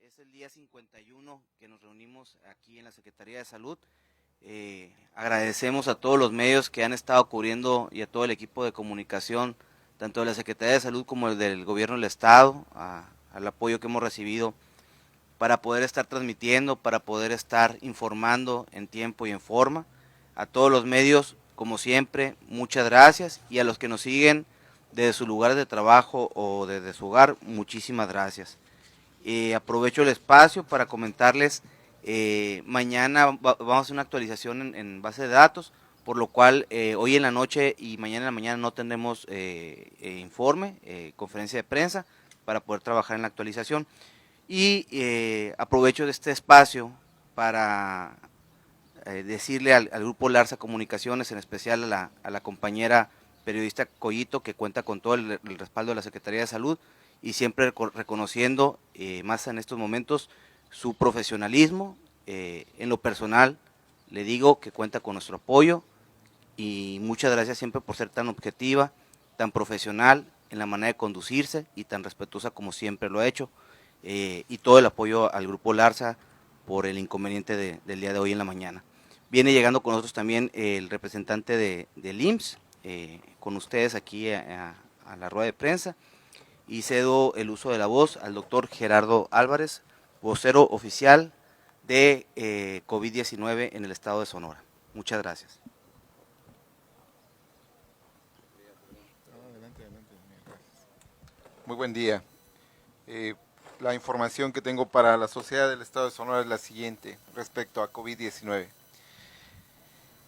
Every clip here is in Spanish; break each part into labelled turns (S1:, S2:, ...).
S1: Es el día 51 que nos reunimos aquí en la Secretaría de Salud. Agradecemos a todos los medios que han estado cubriendo y a todo el equipo de comunicación, tanto de la Secretaría de Salud como el del Gobierno del Estado, al apoyo que hemos recibido para poder estar transmitiendo, para poder estar informando en tiempo y en forma. A todos los medios, como siempre, muchas gracias, y a los que nos siguen desde sus lugares de trabajo o desde su hogar, muchísimas gracias. Aprovecho el espacio para comentarles, mañana vamos a hacer una actualización en base de datos, por lo cual hoy en la noche y mañana en la mañana no tendremos informe, conferencia de prensa, para poder trabajar en la actualización. Y aprovecho de este espacio para decirle al Grupo Larsa Comunicaciones, en especial a la compañera periodista Collito, que cuenta con todo el respaldo de la Secretaría de Salud, y siempre reconociendo, más en estos momentos, su profesionalismo. En lo personal, le digo que cuenta con nuestro apoyo, y muchas gracias siempre por ser tan objetiva, tan profesional en la manera de conducirse y tan respetuosa como siempre lo ha hecho, y todo el apoyo al Grupo Larsa por el inconveniente del día de hoy en la mañana. Viene llegando con nosotros también el representante del IMSS, con ustedes aquí a la rueda de prensa, y cedo el uso de la voz al doctor Gerardo Álvarez, vocero oficial de COVID-19 en el estado de Sonora. Muchas gracias.
S2: Muy buen día. La información que tengo para la sociedad del estado de Sonora es la siguiente respecto a COVID-19.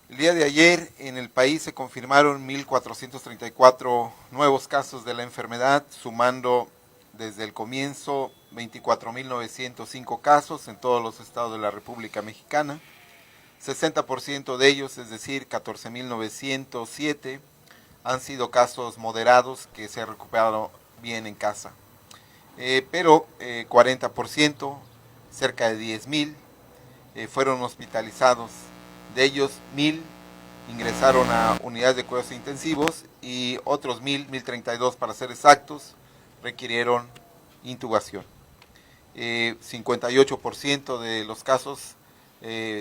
S2: El día de ayer en el país se confirmaron 1.434 nuevos casos de la enfermedad, sumando desde el comienzo 24.905 casos en todos los estados de la República Mexicana. 60% de ellos, es decir, 14.907, han sido casos moderados que se han recuperado bien en casa. Pero 40%, cerca de 10.000, fueron hospitalizados. De ellos, 1.000 ingresaron a unidades de cuidados intensivos y otros 1.032 para ser exactos, requirieron intubación. 58% de los casos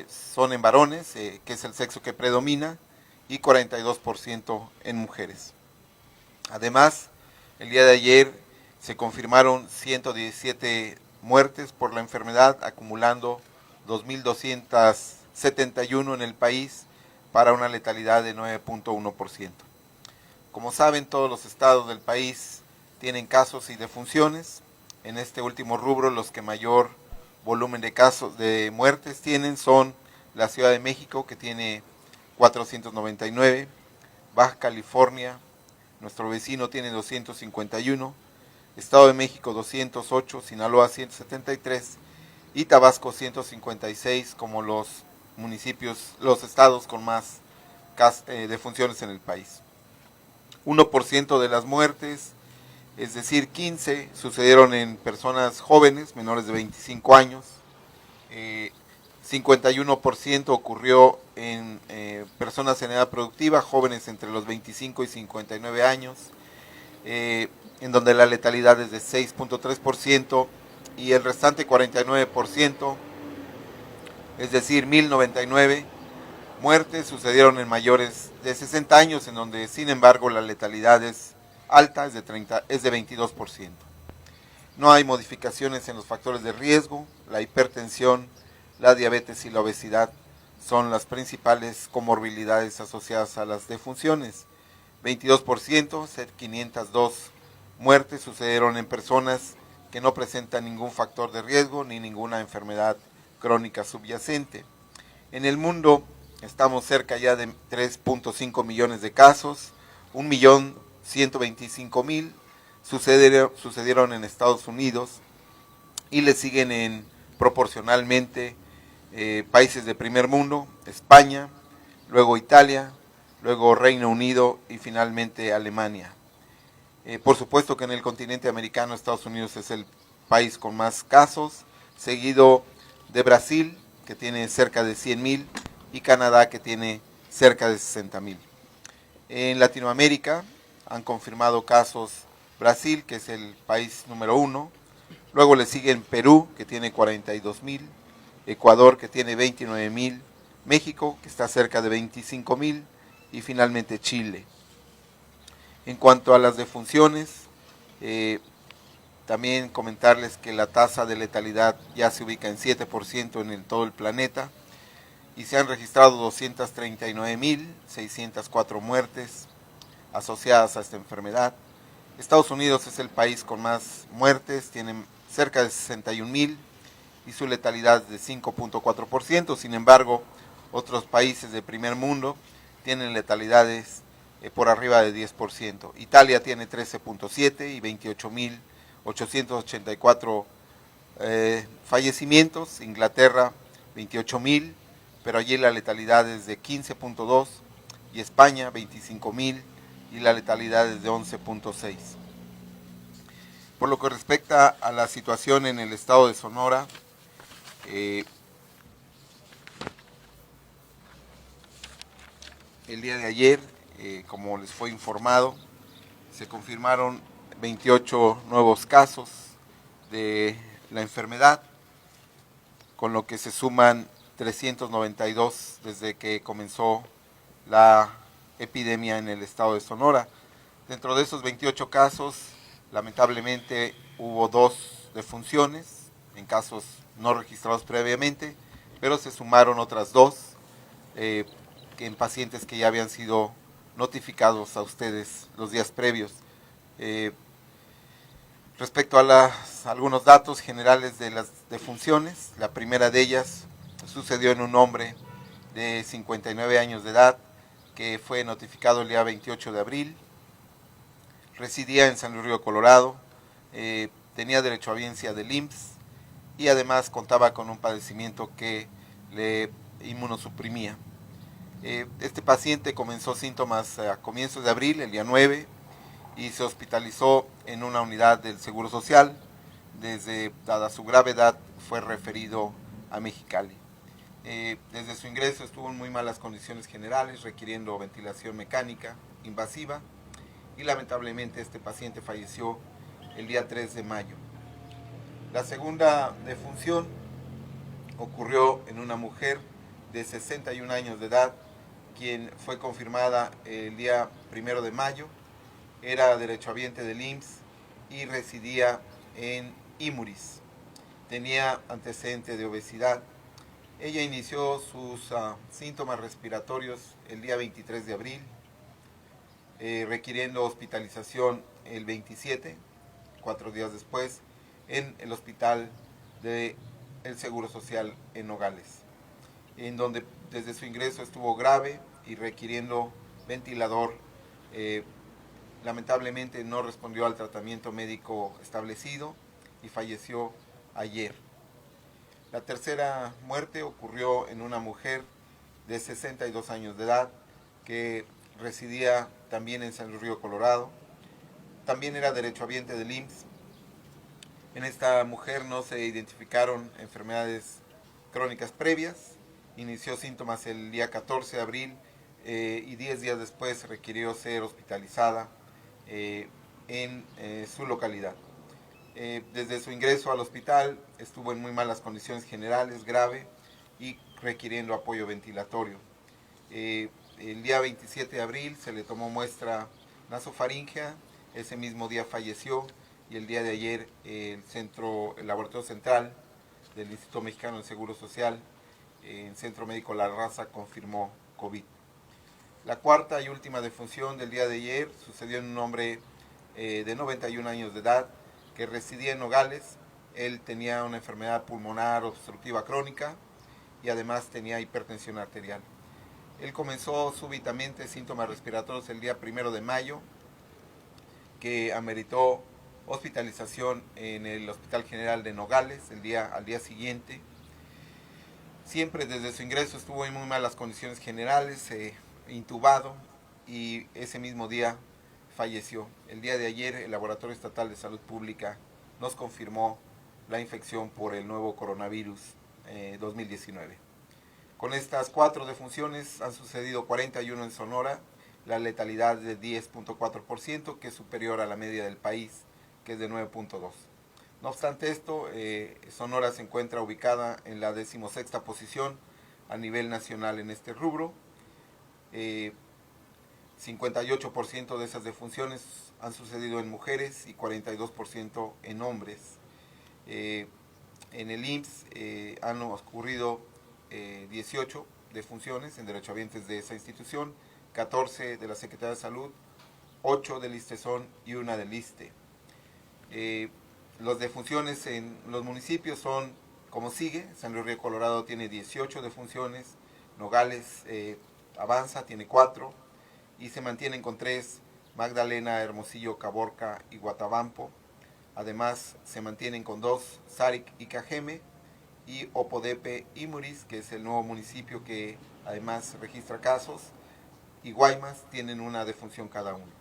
S2: son en varones, que es el sexo que predomina, y 42% en mujeres. Además, el día de ayer se confirmaron 117 muertes por la enfermedad, acumulando 2.271 en el país para una letalidad de 9.1%. Como saben, todos los estados del país tienen casos y defunciones. En este último rubro, los que mayor volumen de casos de muertes tienen son la Ciudad de México, que tiene 499, Baja California, nuestro vecino, tiene 251, Estado de México 208, Sinaloa 173 y Tabasco 156 como los municipios, los estados con más defunciones en el país. 1% de las muertes, es decir, 15, sucedieron en personas jóvenes, menores de 25 años. 51% ocurrió en personas en edad productiva, jóvenes entre los 25 y 59 años, en donde la letalidad es de 6.3%, y el restante 49%, es decir, 1.099 muertes, sucedieron en mayores de 60 años, en donde sin embargo la letalidad es alta, es de 22%. No hay modificaciones en los factores de riesgo. La hipertensión, la diabetes y la obesidad son las principales comorbilidades asociadas a las defunciones. 22%, 502 muertes sucedieron en personas que no presentan ningún factor de riesgo ni ninguna enfermedad crónica subyacente. En el mundo estamos cerca ya de 3.5 millones de casos, 1.125.000 sucedieron en Estados Unidos, y le siguen proporcionalmente países de primer mundo, España, luego Italia, luego Reino Unido y finalmente Alemania. Por supuesto que en el continente americano Estados Unidos es el país con más casos, seguido de Brasil, que tiene cerca de 100.000, y Canadá, que tiene cerca de 60.000. En Latinoamérica han confirmado casos Brasil, que es el país número 1, Luego le siguen Perú, que tiene 42,000, Ecuador, que tiene 29,000, México, que está cerca de 25,000, y finalmente Chile. En cuanto a las defunciones, también comentarles que la tasa de letalidad ya se ubica en 7% en todo el planeta y se han registrado 239,604 muertes asociadas a esta enfermedad. Estados Unidos es el país con más muertes, tienen cerca de 61,000 y su letalidad es de 5.4%. Sin embargo, otros países de primer mundo tienen letalidades por arriba de 10%. Italia tiene 13.7 y 28,884 fallecimientos. Inglaterra 28,000, pero allí la letalidad es de 15.2, y España 25,000 y la letalidad es de 11.6. Por lo que respecta a la situación en el estado de Sonora, el día de ayer, como les fue informado, se confirmaron 28 nuevos casos de la enfermedad, con lo que se suman 392 desde que comenzó la epidemia en el estado de Sonora. Dentro de esos 28 casos, lamentablemente hubo 2 defunciones en casos no registrados previamente, pero se sumaron otras 2 en pacientes que ya habían sido notificados a ustedes los días previos. Respecto a algunos datos generales de las defunciones, la primera de ellas sucedió en un hombre de 59 años de edad que fue notificado el día 28 de abril, residía en San Luis Río Colorado, tenía derechohabiencia del IMSS y además contaba con un padecimiento que le inmunosuprimía. Este paciente comenzó síntomas a comienzos de abril, el día 9, y se hospitalizó en una unidad del Seguro Social. Dada su gravedad, fue referido a Mexicali. Desde su ingreso estuvo en muy malas condiciones generales, requiriendo ventilación mecánica invasiva, y lamentablemente este paciente falleció el día 3 de mayo. La segunda defunción ocurrió en una mujer de 61 años de edad, quien fue confirmada el día 1 de mayo, era derechohabiente del IMSS y residía en Imuris. Tenía antecedente de obesidad. Ella inició sus síntomas respiratorios el día 23 de abril, requiriendo hospitalización el 27, 4 días después, en el hospital del Seguro Social en Nogales, en donde desde su ingreso estuvo grave y requiriendo ventilador. Lamentablemente no respondió al tratamiento médico establecido y falleció ayer. La tercera muerte ocurrió en una mujer de 62 años de edad que residía también en San Luis Río Colorado. También era derechohabiente del IMSS. En esta mujer no se identificaron enfermedades crónicas previas. Inició síntomas el día 14 de abril y 10 días después requirió ser hospitalizada en su localidad. Desde su ingreso al hospital estuvo en muy malas condiciones generales, grave, y requiriendo apoyo ventilatorio. El día 27 de abril se le tomó muestra nasofaríngea, ese mismo día falleció, y el día de ayer el laboratorio central del Instituto Mexicano del Seguro Social, el Centro Médico La Raza, confirmó COVID. La cuarta y última defunción del día de ayer sucedió en un hombre de 91 años de edad que residía en Nogales. Él tenía una enfermedad pulmonar obstructiva crónica y además tenía hipertensión arterial. Él comenzó súbitamente síntomas respiratorios el día 1 de mayo, que ameritó hospitalización en el Hospital General de Nogales al día siguiente. Siempre desde su ingreso estuvo en muy malas condiciones generales, intubado, y ese mismo día falleció. El día de ayer el Laboratorio Estatal de Salud Pública nos confirmó la infección por el nuevo coronavirus 2019. Con estas 4 defunciones han sucedido 41 en Sonora, la letalidad de 10.4%, que es superior a la media del país, que es de 9.2%. No obstante esto, Sonora se encuentra ubicada en la 16ª posición a nivel nacional en este rubro. 58% de esas defunciones han sucedido en mujeres y 42% en hombres. En el IMSS han ocurrido 18 defunciones en derechohabientes de esa institución, 14 de la Secretaría de Salud, 8 del ISSSTESON y 1 del ISSSTE. Las defunciones en los municipios son como sigue: San Luis Río Colorado tiene 18 defunciones, Nogales avanza, tiene 4, y se mantienen con 3 Magdalena, Hermosillo, Caborca y Guatabampo. Además se mantienen con 2 Sáric y Cajeme, y Opodepe y Muris, que es el nuevo municipio que además registra casos, y Guaymas tienen una defunción cada uno.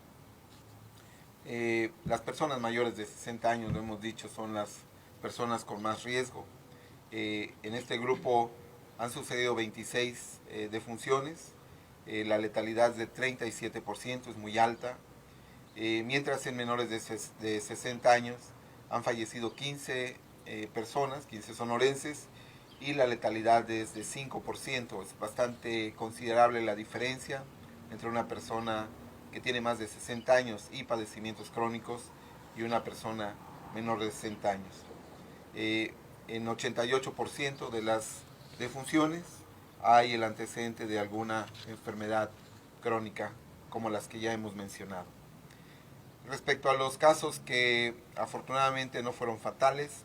S2: Las personas mayores de 60 años, lo hemos dicho, son las personas con más riesgo. En este grupo han sucedido 26 defunciones, la letalidad es de 37%, es muy alta, mientras en menores de 60 años han fallecido 15 personas, 15 sonorenses, y la letalidad es de 5%. Es bastante considerable la diferencia entre una persona que tiene más de 60 años y padecimientos crónicos y una persona menor de 60 años. En 88% de las defunciones hay el antecedente de alguna enfermedad crónica, como las que ya hemos mencionado. Respecto a los casos que afortunadamente no fueron fatales,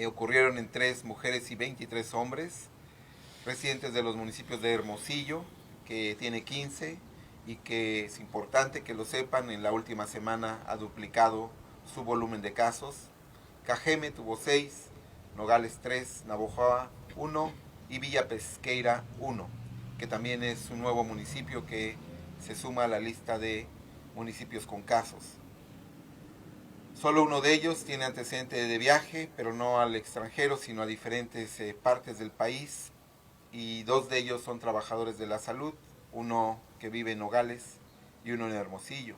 S2: ocurrieron en 3 mujeres y 23 hombres, residentes de los municipios de Hermosillo, que tiene 15, y que es importante que lo sepan, en la última semana ha duplicado su volumen de casos. Cajeme tuvo 6, Nogales 3, Navojoa 1 y Villa Pesqueira 1, que también es un nuevo municipio que se suma a la lista de municipios con casos. Solo uno de ellos tiene antecedente de viaje, pero no al extranjero, sino a diferentes partes del país, y 2 de ellos son trabajadores de la salud, uno que vive en Nogales y uno en Hermosillo.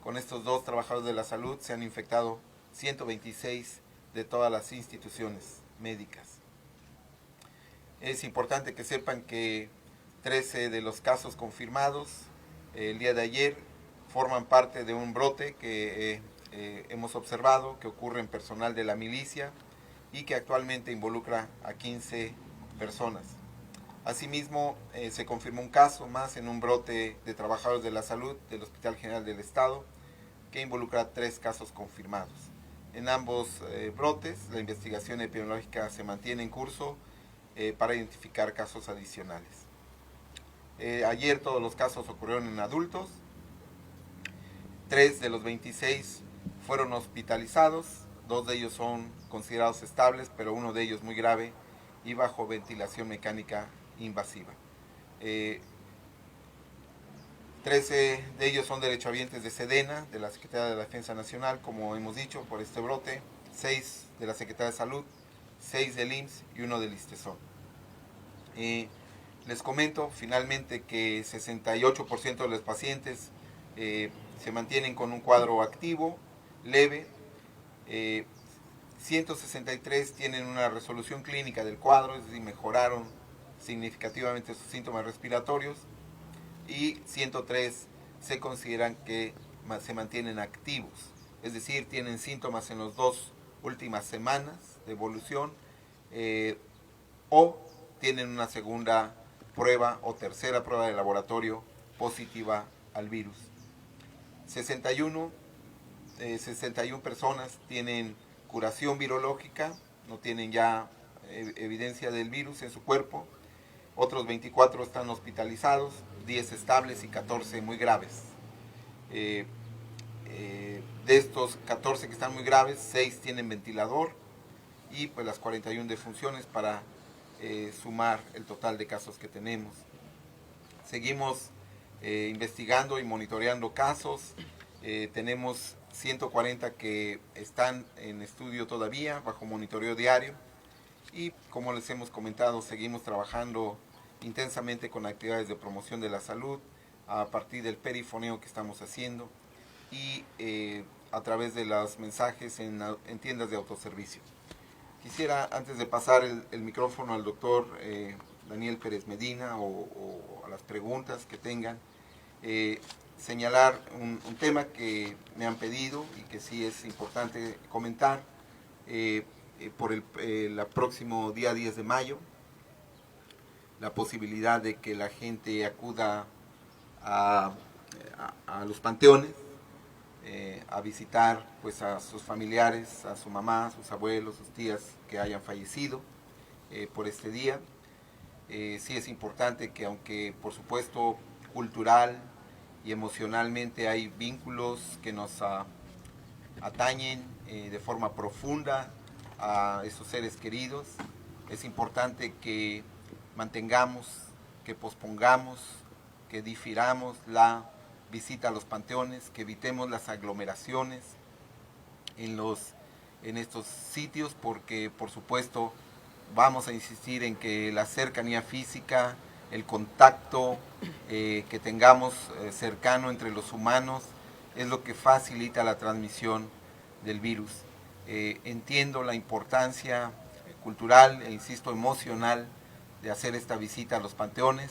S2: Con estos 2 trabajadores de la salud se han infectado 126 de todas las instituciones médicas. Es importante que sepan que 13 de los casos confirmados el día de ayer forman parte de un brote que hemos observado, que ocurre en personal de la milicia y que actualmente involucra a 15 personas. Asimismo, se confirmó un caso más en un brote de trabajadores de la salud del Hospital General del Estado, que involucra 3 casos confirmados. En ambos brotes, la investigación epidemiológica se mantiene en curso para identificar casos adicionales. Ayer todos los casos ocurrieron en adultos. 3 de los 26 fueron hospitalizados, 2 de ellos son considerados estables, pero uno de ellos muy grave y bajo ventilación mecánica invasiva. 13 de ellos son derechohabientes de SEDENA, de la Secretaría de la Defensa Nacional, como hemos dicho, por este brote, 6 de la Secretaría de Salud, 6 del IMSS y 1 del ISSSTESON. Les comento finalmente que 68% de los pacientes se mantienen con un cuadro activo, leve, 163 tienen una resolución clínica del cuadro, es decir, mejoraron significativamente sus síntomas respiratorios, y 103 se consideran que se mantienen activos, es decir, tienen síntomas en las 2 últimas semanas de evolución, o tienen una segunda prueba o tercera prueba de laboratorio positiva al virus. 61 personas tienen curación virológica, no tienen ya evidencia del virus en su cuerpo. Otros 24 están hospitalizados, 10 estables y 14 muy graves. De estos 14 que están muy graves, 6 tienen ventilador, y pues las 41 defunciones para sumar el total de casos que tenemos. Seguimos investigando y monitoreando casos. Tenemos 140 que están en estudio todavía, bajo monitoreo diario, y como les hemos comentado, seguimos trabajando intensamente con actividades de promoción de la salud a partir del perifoneo que estamos haciendo, y a través de los mensajes en tiendas de autoservicio. Quisiera, antes de pasar el micrófono al doctor Daniel Pérez Medina o a las preguntas que tengan, señalar un tema que me han pedido y que sí es importante comentar por el próximo día 10 de mayo, la posibilidad de que la gente acuda a los panteones, a visitar pues a sus familiares, a su mamá, a sus abuelos, sus tías que hayan fallecido por este día. Sí es importante que, aunque por supuesto cultural y emocionalmente hay vínculos que nos atañen de forma profunda a esos seres queridos, es importante que mantengamos, que pospongamos, que difiramos la visita a los panteones, que evitemos las aglomeraciones en estos sitios, porque por supuesto vamos a insistir en que la cercanía física, el contacto que tengamos cercano entre los humanos es lo que facilita la transmisión del virus. Entiendo la importancia cultural e insisto emocional de hacer esta visita a los panteones,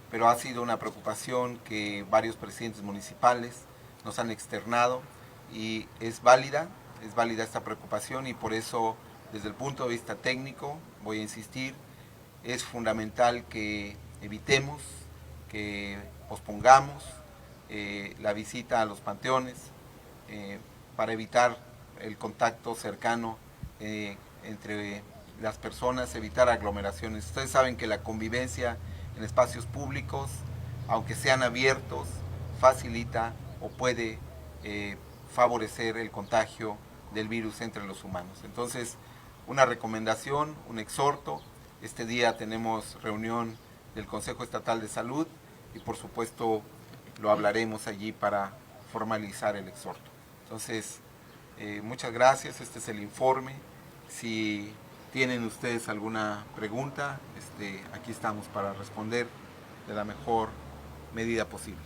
S2: pero ha sido una preocupación que varios presidentes municipales nos han externado y es válida esta preocupación, y por eso desde el punto de vista técnico voy a insistir, es fundamental que evitemos, que pospongamos la visita a los panteones para evitar el contacto cercano entre las personas, evitar aglomeraciones. Ustedes saben que la convivencia en espacios públicos, aunque sean abiertos, facilita o puede favorecer el contagio del virus entre los humanos. Entonces, una recomendación, un exhorto. Este día tenemos reunión del Consejo Estatal de Salud y por supuesto lo hablaremos allí para formalizar el exhorto. Entonces, muchas gracias, este es el informe. Si tienen ustedes alguna pregunta, aquí estamos para responder de la mejor medida posible.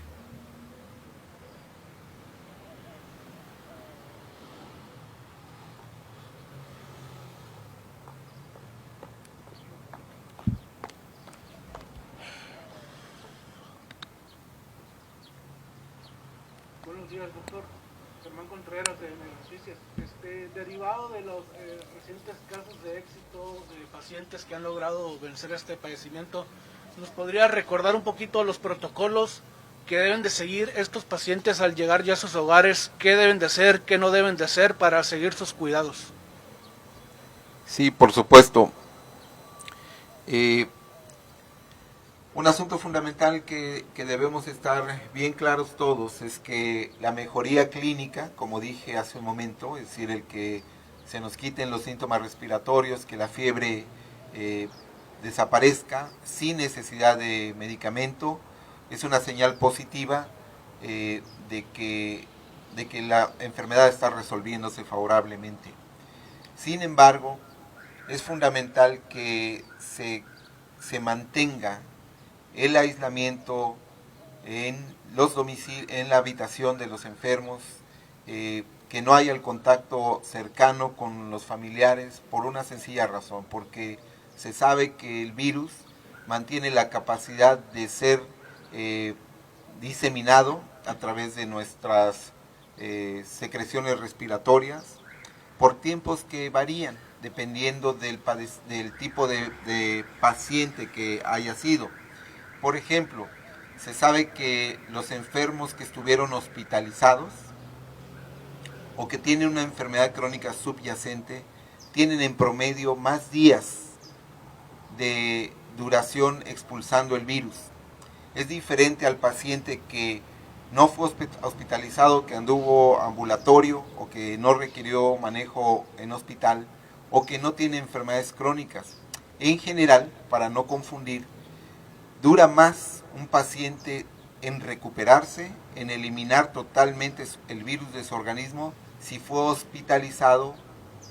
S3: Buenos días, doctor. Germán Contreras de Noticias. Derivado de los recientes casos de éxito de pacientes que han logrado vencer este padecimiento, ¿nos podría recordar un poquito los protocolos que deben de seguir estos pacientes al llegar ya a sus hogares? ¿Qué deben de hacer, qué no deben de hacer para seguir sus cuidados?
S2: Sí, por supuesto. Un asunto fundamental que debemos estar bien claros todos es que la mejoría clínica, como dije hace un momento, es decir, el que se nos quiten los síntomas respiratorios, que la fiebre desaparezca sin necesidad de medicamento, es una señal positiva de que la enfermedad está resolviéndose favorablemente. Sin embargo, es fundamental que se mantenga el aislamiento en los domicilios, en la habitación de los enfermos, que no haya el contacto cercano con los familiares por una sencilla razón, porque se sabe que el virus mantiene la capacidad de ser diseminado a través de nuestras secreciones respiratorias por tiempos que varían dependiendo del tipo de paciente que haya sido. Por ejemplo, se sabe que los enfermos que estuvieron hospitalizados o que tienen una enfermedad crónica subyacente tienen en promedio más días de duración expulsando el virus. Es diferente al paciente que no fue hospitalizado, que anduvo ambulatorio o que no requirió manejo en hospital o que no tiene enfermedades crónicas. En general, para no confundir, dura más un paciente en recuperarse, en eliminar totalmente el virus de su organismo, si fue hospitalizado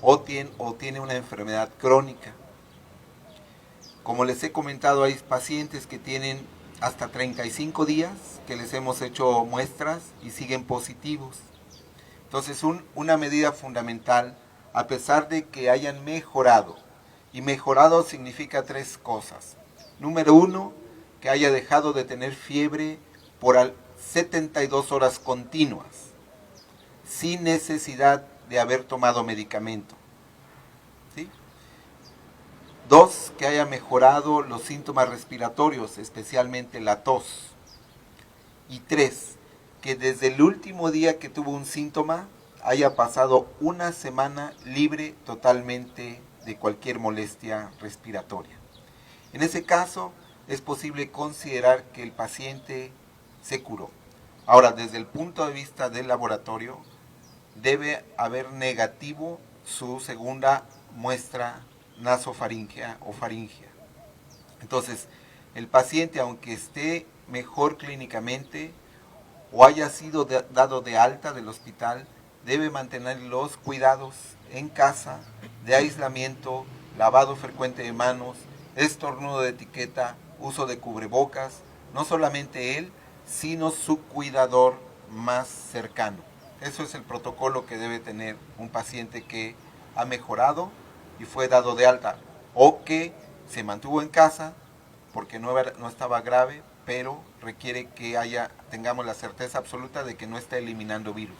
S2: o tiene una enfermedad crónica. Como les he comentado, hay pacientes que tienen hasta 35 días que les hemos hecho muestras y siguen positivos. Entonces, una medida fundamental, a pesar de que hayan mejorado, y mejorado significa 3 cosas. Número 1, que haya dejado de tener fiebre por 72 horas continuas, sin necesidad de haber tomado medicamento. ¿Sí? 2, que haya mejorado los síntomas respiratorios, especialmente la tos. Y 3, que desde el último día que tuvo un síntoma haya pasado una semana libre totalmente de cualquier molestia respiratoria. En ese caso, es posible considerar que el paciente se curó. Ahora, desde el punto de vista del laboratorio, debe haber negativo su segunda muestra nasofaringea o faringea. Entonces, el paciente, aunque esté mejor clínicamente o haya sido dado de alta del hospital, debe mantener los cuidados en casa de aislamiento, lavado frecuente de manos, estornudo de etiqueta, uso de cubrebocas, no solamente él, sino su cuidador más cercano. Eso es el protocolo que debe tener un paciente que ha mejorado y fue dado de alta, o que se mantuvo en casa porque no estaba grave, pero requiere que tengamos la certeza absoluta de que no está eliminando virus.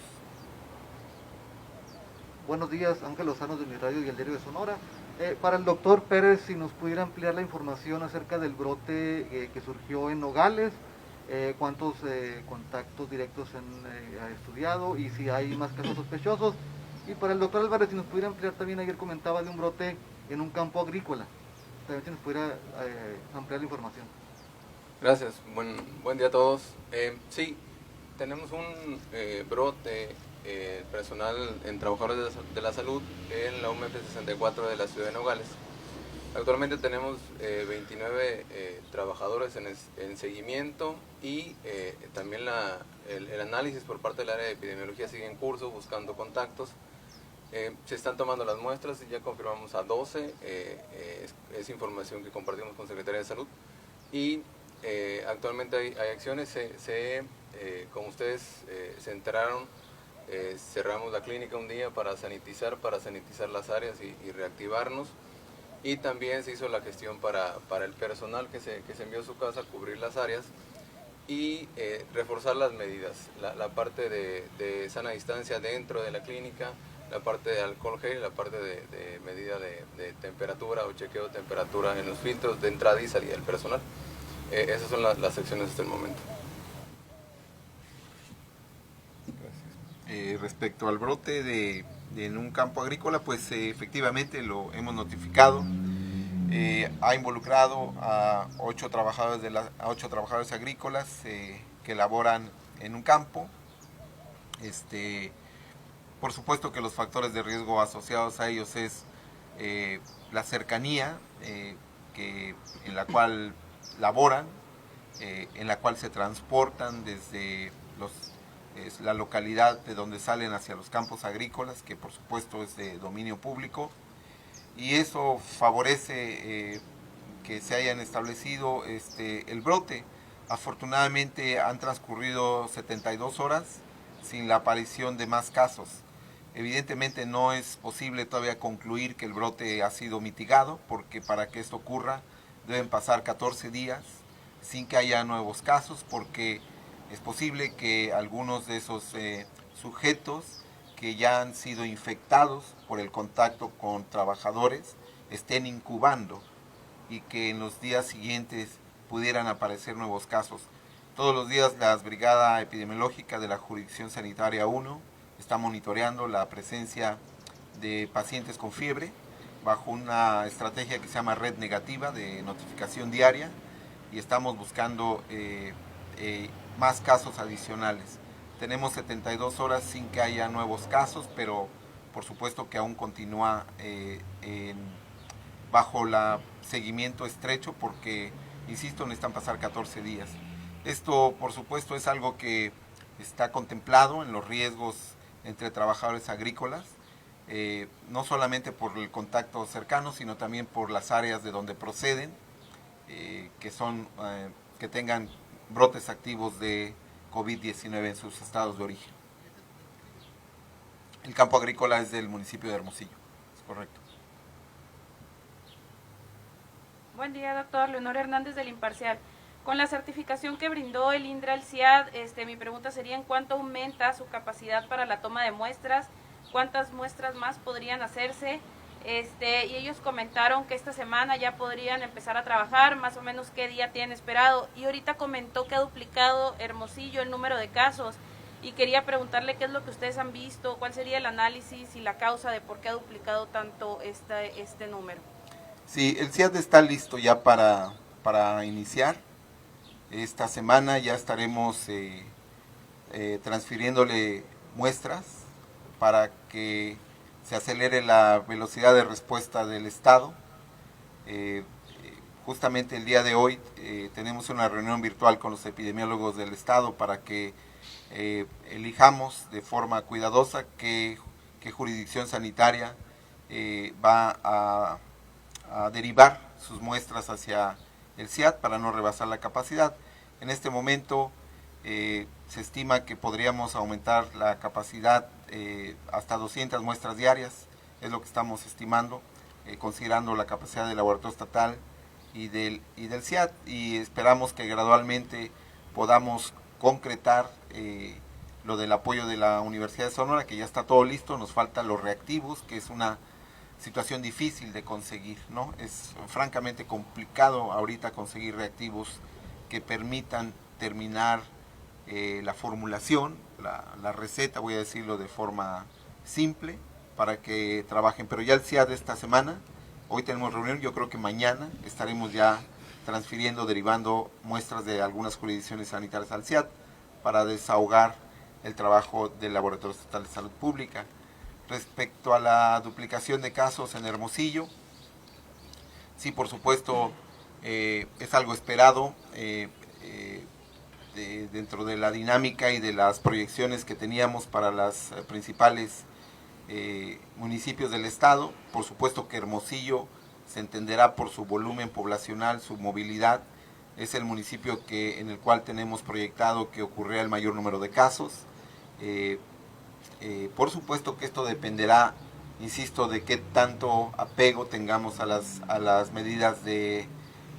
S4: Buenos días, Ángel Lozano de Uniradio y el Diario de Sonora. Para el doctor Pérez, si nos pudiera ampliar la información acerca del brote que surgió en Nogales, cuántos contactos directos ha estudiado y si hay más casos sospechosos. Y para el doctor Álvarez, si nos pudiera ampliar también, ayer comentaba de un brote en un campo agrícola. También si nos pudiera ampliar la información.
S5: Gracias, buen día a todos. Sí, tenemos un brote personal en trabajadores de la salud en la UMF 64 de la ciudad de Nogales. Actualmente tenemos 29 trabajadores en seguimiento y también el análisis por parte del área de epidemiología sigue en curso, buscando contactos. Se están tomando las muestras y ya confirmamos a 12, es información que compartimos con Secretaría de Salud. Y actualmente hay acciones, como ustedes se enteraron, cerramos la clínica un día para sanitizar las áreas y reactivarnos. Y también se hizo la gestión para el personal que se envió a su casa a cubrir las áreas y reforzar las medidas, la parte de sana distancia dentro de la clínica, la parte de alcohol gel, la parte de medida de temperatura o chequeo de temperatura en los filtros de entrada y salida del personal. Esas son las acciones hasta el momento.
S2: Respecto al brote en un campo agrícola, pues efectivamente lo hemos notificado. Ha involucrado a 8 trabajadores agrícolas que laboran en un campo. Por supuesto que los factores de riesgo asociados a ellos es la cercanía en la cual laboran, en la cual se transportan desde la localidad de donde salen hacia los campos agrícolas, que por supuesto es de dominio público, y eso favorece que se hayan establecido el brote. Afortunadamente han transcurrido 72 horas sin la aparición de más casos. Evidentemente no es posible todavía concluir que el brote ha sido mitigado, porque para que esto ocurra deben pasar 14 días sin que haya nuevos casos, porque es posible que algunos de esos sujetos que ya han sido infectados por el contacto con trabajadores estén incubando y que en los días siguientes pudieran aparecer nuevos casos. Todos los días la Brigada Epidemiológica de la Jurisdicción Sanitaria 1 está monitoreando la presencia de pacientes con fiebre bajo una estrategia que se llama red negativa de notificación diaria, y estamos buscando más casos adicionales. Tenemos 72 horas sin que haya nuevos casos, pero por supuesto que aún continúa bajo el seguimiento estrecho, porque, insisto, necesitan pasar 14 días. Esto, por supuesto, es algo que está contemplado en los riesgos entre trabajadores agrícolas, no solamente por el contacto cercano, sino también por las áreas de donde proceden, que tengan brotes activos de COVID-19 en sus estados de origen. el campo agrícola es del municipio de Hermosillo, es correcto.
S6: Buen día, doctor. Leonor Hernández del Imparcial. Con la certificación que brindó el INDRA al CIAD, mi pregunta sería: ¿en cuánto aumenta su capacidad para la toma de muestras? ¿Cuántas muestras más podrían hacerse? Y ellos comentaron que esta semana ya podrían empezar a trabajar, más o menos qué día tienen esperado. Y ahorita comentó que ha duplicado Hermosillo el número de casos. Y quería preguntarle qué es lo que ustedes han visto, cuál sería el análisis y la causa de por qué ha duplicado tanto este número.
S2: Sí, el CIAD está listo ya para iniciar. Esta semana ya estaremos transfiriéndole muestras para que se acelere la velocidad de respuesta del Estado. Justamente el día de hoy tenemos una reunión virtual con los epidemiólogos del Estado para que elijamos de forma cuidadosa qué jurisdicción sanitaria va a derivar sus muestras hacia el CIAD para no rebasar la capacidad. En este momento se estima que podríamos aumentar la capacidad hasta 200 muestras diarias, es lo que estamos estimando, considerando la capacidad del laboratorio estatal y del CIAD, y esperamos que gradualmente podamos concretar lo del apoyo de la Universidad de Sonora, que ya está todo listo. Nos faltan los reactivos, que es una situación difícil de conseguir, ¿no? Es francamente complicado ahorita conseguir reactivos que permitan terminar la formulación, la receta, voy a decirlo de forma simple, para que trabajen. Pero ya el CIAD de esta semana, hoy tenemos reunión, yo creo que mañana estaremos ya transfiriendo, derivando muestras de algunas jurisdicciones sanitarias al CIAD para desahogar el trabajo del Laboratorio Estatal de Salud Pública. Respecto a la duplicación de casos en Hermosillo, sí, por supuesto, es algo esperado dentro de la dinámica y de las proyecciones que teníamos para los principales municipios del estado. Por supuesto que Hermosillo se entenderá por su volumen poblacional, su movilidad. Es el municipio en el cual tenemos proyectado que ocurrirá el mayor número de casos. Por supuesto que esto dependerá, insisto, de qué tanto apego tengamos a las medidas de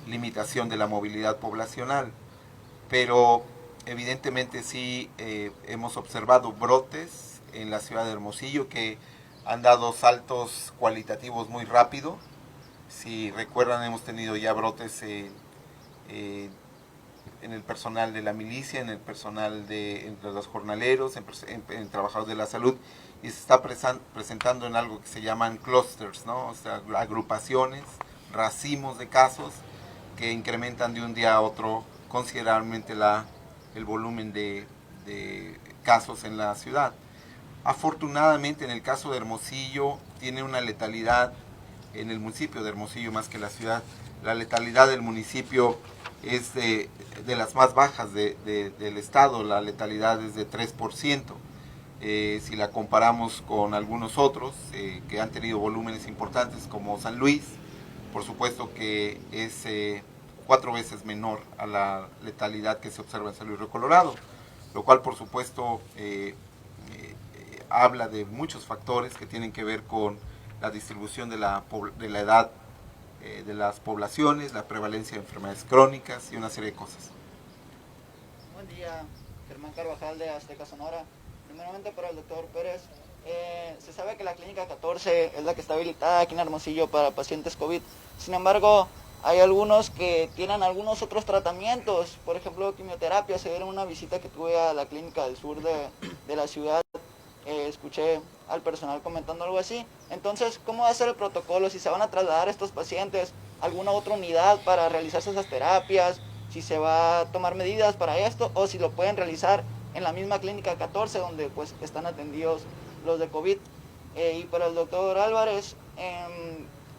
S2: limitación de la movilidad poblacional. Pero evidentemente sí hemos observado brotes en la ciudad de Hermosillo que han dado saltos cualitativos muy rápido. Si recuerdan, hemos tenido ya brotes en el personal de la milicia, en el personal de los jornaleros, en trabajadores de la salud, y se está presentando en algo que se llaman clusters, ¿no? O sea, agrupaciones, racimos de casos que incrementan de un día a otro considerablemente el volumen de casos en la ciudad. Afortunadamente, en el caso de Hermosillo, tiene una letalidad en el municipio de Hermosillo más que la ciudad. La letalidad del municipio es de las más bajas del estado, la letalidad es de 3%. Si la comparamos con algunos otros que han tenido volúmenes importantes como San Luis, por supuesto que es 4 veces menor a la letalidad que se observa en San Luis Río Colorado, lo cual por supuesto habla de muchos factores que tienen que ver con la distribución de la edad de las poblaciones, la prevalencia de enfermedades crónicas y una serie de cosas.
S7: Buen día, Germán Carvajal de Azteca Sonora. Primeramente para el doctor Pérez, se sabe que la clínica 14 es la que está habilitada aquí en Hermosillo para pacientes COVID. Sin embargo, hay algunos que tienen algunos otros tratamientos, por ejemplo quimioterapia. Se dieron una visita que tuve a la clínica del sur de la ciudad, escuché al personal comentando algo así. Entonces, ¿cómo va a ser el protocolo? Si se van a trasladar estos pacientes a alguna otra unidad para realizarse esas terapias, si se va a tomar medidas para esto, o si lo pueden realizar en la misma clínica 14 donde pues están atendidos los de COVID. Y para el doctor Álvarez,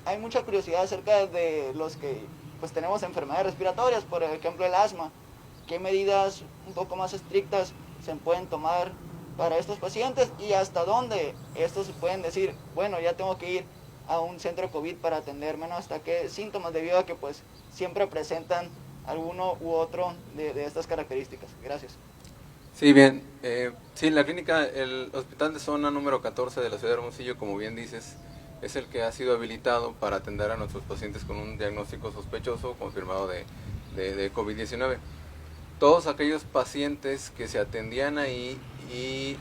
S7: hay mucha curiosidad acerca de los que pues tenemos enfermedades respiratorias, por ejemplo el asma. ¿Qué medidas un poco más estrictas se pueden tomar para estos pacientes y hasta dónde estos pueden decir, bueno, ya tengo que ir a un centro COVID para atenderme, ¿no? Hasta qué síntomas, debido a que pues siempre presentan alguno u otro de estas características? Gracias.
S5: Sí, bien. Sí, la clínica, el hospital de zona número 14 de la ciudad de Hermosillo, como bien dices, es el que ha sido habilitado para atender a nuestros pacientes con un diagnóstico sospechoso confirmado de COVID-19. Todos aquellos pacientes que se atendían ahí y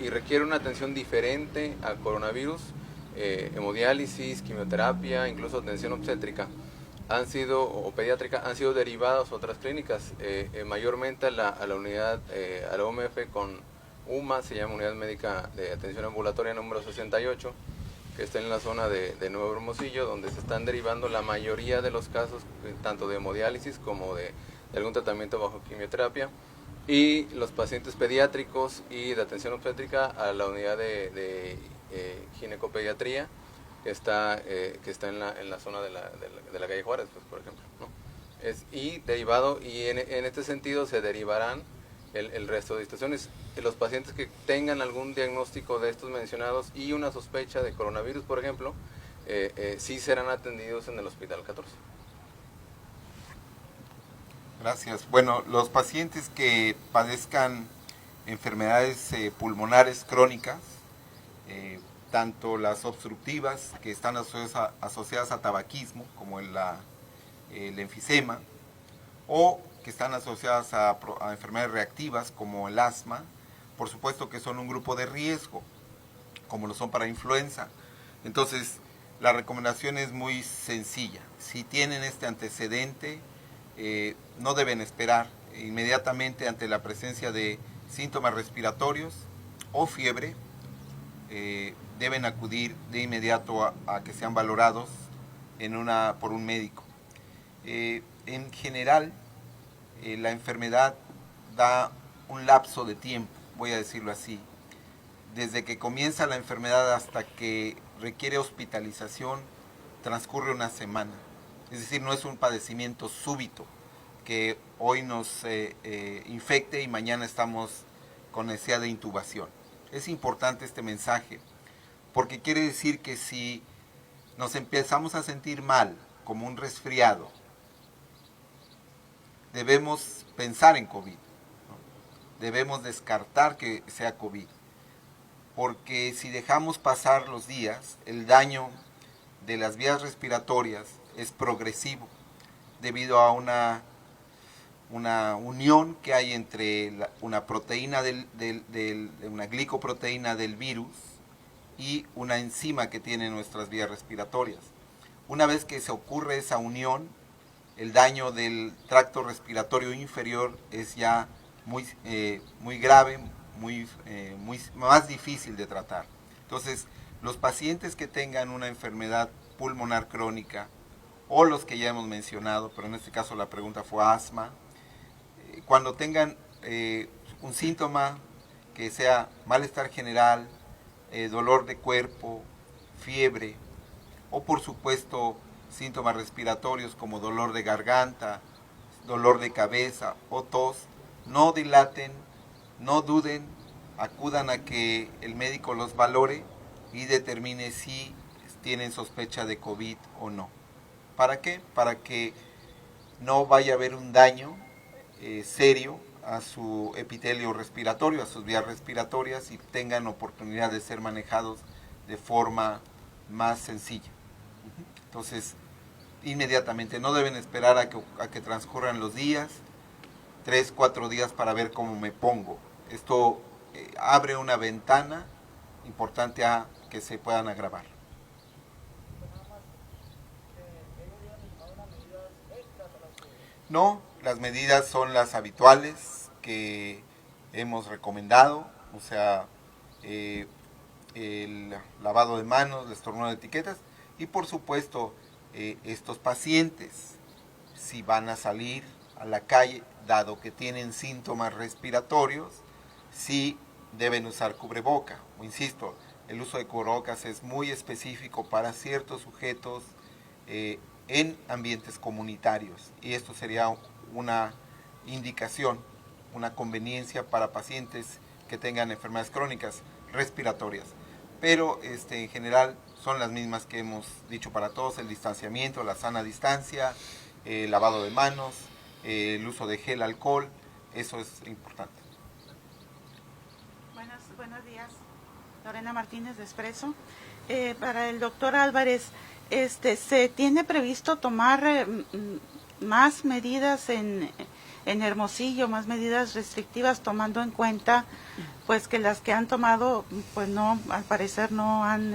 S5: requieren una atención diferente al coronavirus, hemodiálisis, quimioterapia, incluso atención obstétrica, o pediátrica, han sido derivados a otras clínicas, mayormente a la unidad, a la UMF con UMA, se llama Unidad Médica de Atención Ambulatoria número 68, que está en la zona de Nuevo Hermosillo, donde se están derivando la mayoría de los casos, tanto de hemodiálisis como de algún tratamiento bajo quimioterapia, y los pacientes pediátricos y de atención obstétrica a la unidad de ginecopediatría, que está en la zona de la calle Juárez, pues, por ejemplo, ¿no? Y en este sentido se derivarán el resto de situaciones. Los pacientes que tengan algún diagnóstico de estos mencionados y una sospecha de coronavirus, por ejemplo, sí serán atendidos en el Hospital 14.
S2: Gracias. Bueno, los pacientes que padezcan enfermedades pulmonares crónicas, tanto las obstructivas, que están asociadas a tabaquismo, como el enfisema, o que están asociadas a enfermedades reactivas, como el asma, por supuesto que son un grupo de riesgo, como lo son para influenza. Entonces, la recomendación es muy sencilla. Si tienen este antecedente, no deben esperar. Inmediatamente ante la presencia de síntomas respiratorios o fiebre, deben acudir de inmediato a que sean valorados por un médico. En general, la enfermedad da un lapso de tiempo, voy a decirlo así. Desde que comienza la enfermedad hasta que requiere hospitalización, transcurre una semana. Es decir, no es un padecimiento súbito que hoy nos infecte y mañana estamos con necesidad de intubación. Es importante este mensaje, porque quiere decir que si nos empezamos a sentir mal, como un resfriado, debemos pensar en COVID, ¿no? Debemos descartar que sea COVID, porque si dejamos pasar los días, el daño de las vías respiratorias es progresivo, debido a una unión que hay entre una proteína una glicoproteína del virus y una enzima que tiene nuestras vías respiratorias. Una vez que se ocurre esa unión, el daño del tracto respiratorio inferior es ya muy grave, más difícil de tratar. Entonces, los pacientes que tengan una enfermedad pulmonar crónica, o los que ya hemos mencionado, pero en este caso la pregunta fue asma, cuando tengan un síntoma que sea malestar general, dolor de cuerpo, fiebre, o por supuesto síntomas respiratorios como dolor de garganta, dolor de cabeza o tos, no dilaten, no duden, acudan a que el médico los valore y determine si tienen sospecha de COVID o no. ¿Para qué? Para que no vaya a haber un daño serio a su epitelio respiratorio, a sus vías respiratorias, y tengan oportunidad de ser manejados de forma más sencilla. Entonces, inmediatamente, no deben esperar a que transcurran los días, 3, 4 días para ver cómo me pongo. Esto abre una ventana importante a que se puedan agravar. No, las medidas son las habituales que hemos recomendado, o sea, el lavado de manos, el estornudo de etiquetas, y por supuesto, estos pacientes, si van a salir a la calle, dado que tienen síntomas respiratorios, sí deben usar cubreboca. Insisto, el uso de cubrebocas es muy específico para ciertos sujetos en ambientes comunitarios, y esto sería una indicación, una conveniencia para pacientes que tengan enfermedades crónicas respiratorias. Pero en general son las mismas que hemos dicho para todos: el distanciamiento, la sana distancia, el lavado de manos, el uso de gel, alcohol, eso es importante.
S8: Buenos días. Lorena Martínez de Expreso. Para el doctor Álvarez, ¿se tiene previsto tomar más medidas en Hermosillo, más medidas restrictivas, tomando en cuenta pues que las que han tomado pues no, al parecer no han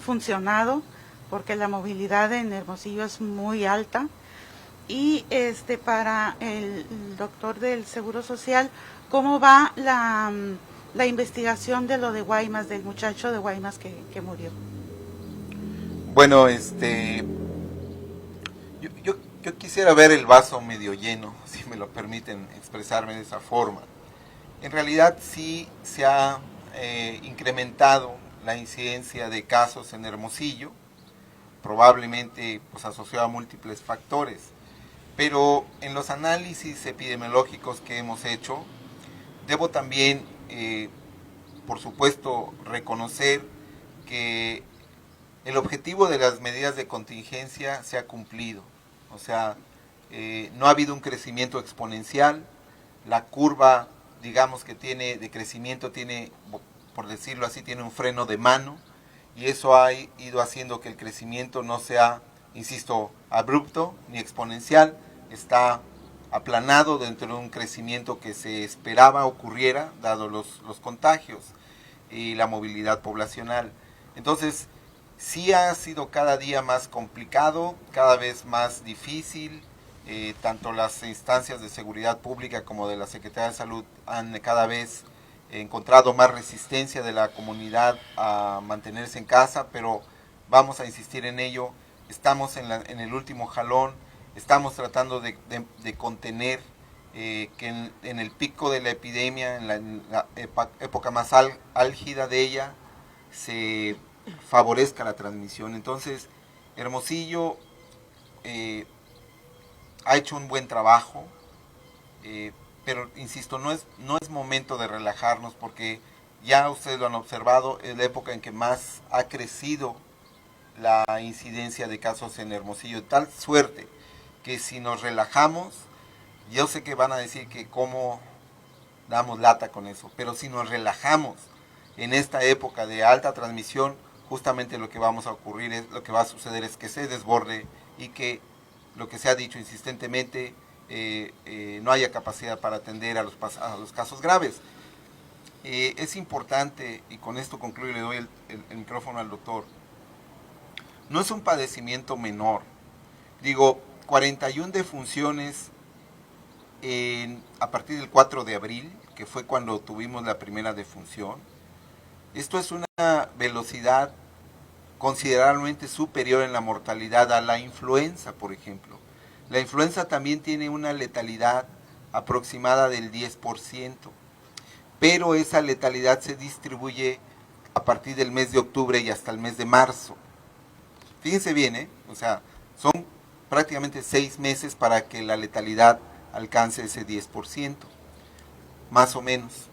S8: funcionado, porque la movilidad en Hermosillo es muy alta? Y para el doctor del Seguro Social, ¿cómo va la investigación de lo de Guaymas, del muchacho de Guaymas que murió?
S2: Bueno, yo quisiera ver el vaso medio lleno, si me lo permiten expresarme de esa forma. En realidad sí se ha incrementado la incidencia de casos en Hermosillo, probablemente pues asociado a múltiples factores, pero en los análisis epidemiológicos que hemos hecho, debo también, por supuesto, reconocer que el objetivo de las medidas de contingencia se ha cumplido. O sea, no ha habido un crecimiento exponencial, la curva, digamos que tiene de crecimiento, tiene, por decirlo así, tiene un freno de mano, y eso ha ido haciendo que el crecimiento no sea, insisto, abrupto ni exponencial, está aplanado dentro de un crecimiento que se esperaba ocurriera, dado los contagios y la movilidad poblacional. Entonces, sí ha sido cada día más complicado, cada vez más difícil, tanto las instancias de seguridad pública como de la Secretaría de Salud han cada vez encontrado más resistencia de la comunidad a mantenerse en casa, pero vamos a insistir en ello. Estamos en el último jalón, estamos tratando de contener que en el pico de la epidemia, en la época más álgida de ella, se favorezca la transmisión. Entonces, Hermosillo ha hecho un buen trabajo, pero insisto, no es momento de relajarnos, porque ya ustedes lo han observado, es la época en que más ha crecido la incidencia de casos en Hermosillo, de tal suerte que si nos relajamos, yo sé que van a decir que cómo damos lata con eso, pero si nos relajamos en esta época de alta transmisión, justamente lo que vamos a ocurrir es, lo que va a suceder es que se desborde y que lo que se ha dicho insistentemente, no haya capacidad para atender a los casos graves. Es importante, y con esto concluyo y le doy el micrófono al doctor, no es un padecimiento menor. Digo, 41 defunciones a partir del 4 de abril, que fue cuando tuvimos la primera defunción. Esto es una velocidad considerablemente superior en la mortalidad a la influenza, por ejemplo. La influenza también tiene una letalidad aproximada del 10%, pero esa letalidad se distribuye a partir del mes de octubre y hasta el mes de marzo. Fíjense bien, o sea, son prácticamente 6 meses para que la letalidad alcance ese 10%, más o menos.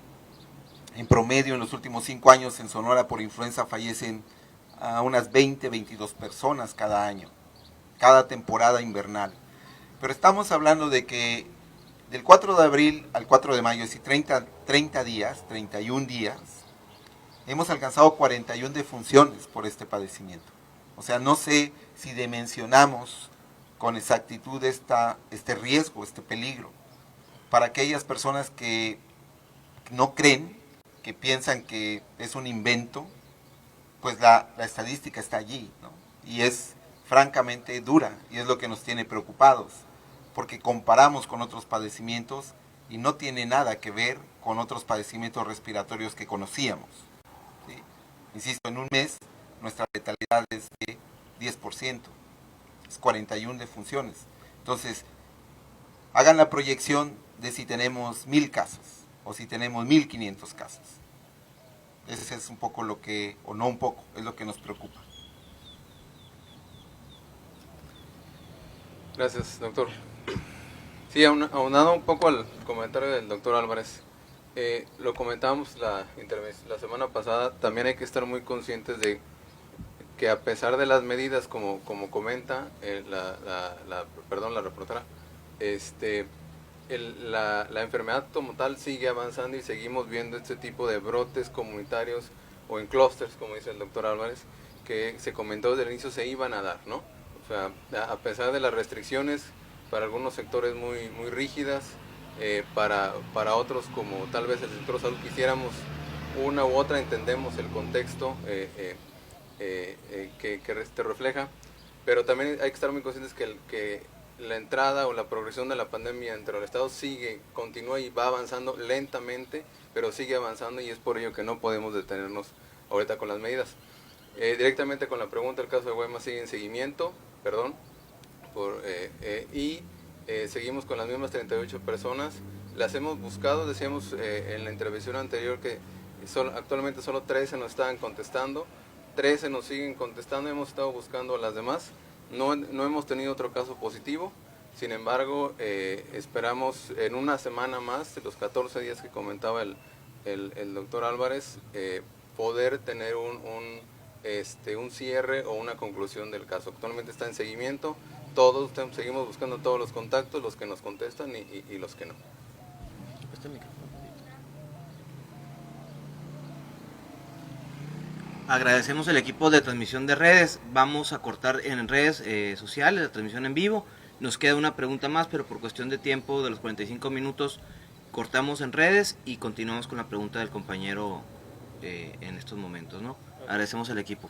S2: En promedio, en los últimos 5 años en Sonora por influenza fallecen a unas 22 personas cada año, cada temporada invernal. Pero estamos hablando de que del 4 de abril al 4 de mayo, es decir, 31 días, hemos alcanzado 41 defunciones por este padecimiento. O sea, no sé si dimensionamos con exactitud este riesgo, este peligro. Para aquellas personas que no creen, que piensan que es un invento, pues la estadística está allí, ¿no? Y es francamente dura, y es lo que nos tiene preocupados, porque comparamos con otros padecimientos y no tiene nada que ver con otros padecimientos respiratorios que conocíamos, ¿sí? Insisto, en un mes nuestra letalidad es de 10%, es 41 defunciones. Entonces, hagan la proyección de si tenemos 1000 casos o si tenemos 1500 casos. Ese es un poco lo que, o no un poco, es lo que nos preocupa.
S5: Gracias, doctor. Sí, aunado un poco al comentario del doctor Álvarez, lo comentábamos la semana pasada, también hay que estar muy conscientes de que a pesar de las medidas, como comenta la reportera, la enfermedad como tal sigue avanzando y seguimos viendo este tipo de brotes comunitarios o en clústeres, como dice el doctor Álvarez, que se comentó desde el inicio se iban a dar, ¿no? O sea, a pesar de las restricciones, para algunos sectores muy rígidas, para otros, como tal vez el sector salud quisiéramos una u otra, entendemos el contexto que refleja, pero también hay que estar muy conscientes que la entrada o la progresión de la pandemia entre los estados continúa y va avanzando lentamente, pero sigue avanzando, y es por ello que no podemos detenernos ahorita con las medidas. Directamente con la pregunta, el caso de Guaymas sigue en seguimiento, seguimos con las mismas 38 personas. Las hemos buscado, decíamos en la intervención anterior que actualmente solo 13 nos estaban contestando, 13 nos siguen contestando, hemos estado buscando a las demás. No hemos tenido otro caso positivo, sin embargo, esperamos en una semana más, de los 14 días que comentaba el doctor Álvarez, poder tener un cierre o una conclusión del caso. Actualmente está en seguimiento, seguimos buscando todos los contactos, los que nos contestan y los que no.
S1: Agradecemos el equipo de transmisión de redes. Vamos a cortar en redes sociales la transmisión en vivo. Nos queda una pregunta más, pero por cuestión de tiempo de los 45 minutos cortamos en redes y continuamos con la pregunta del compañero en estos momentos, ¿no? Agradecemos al equipo.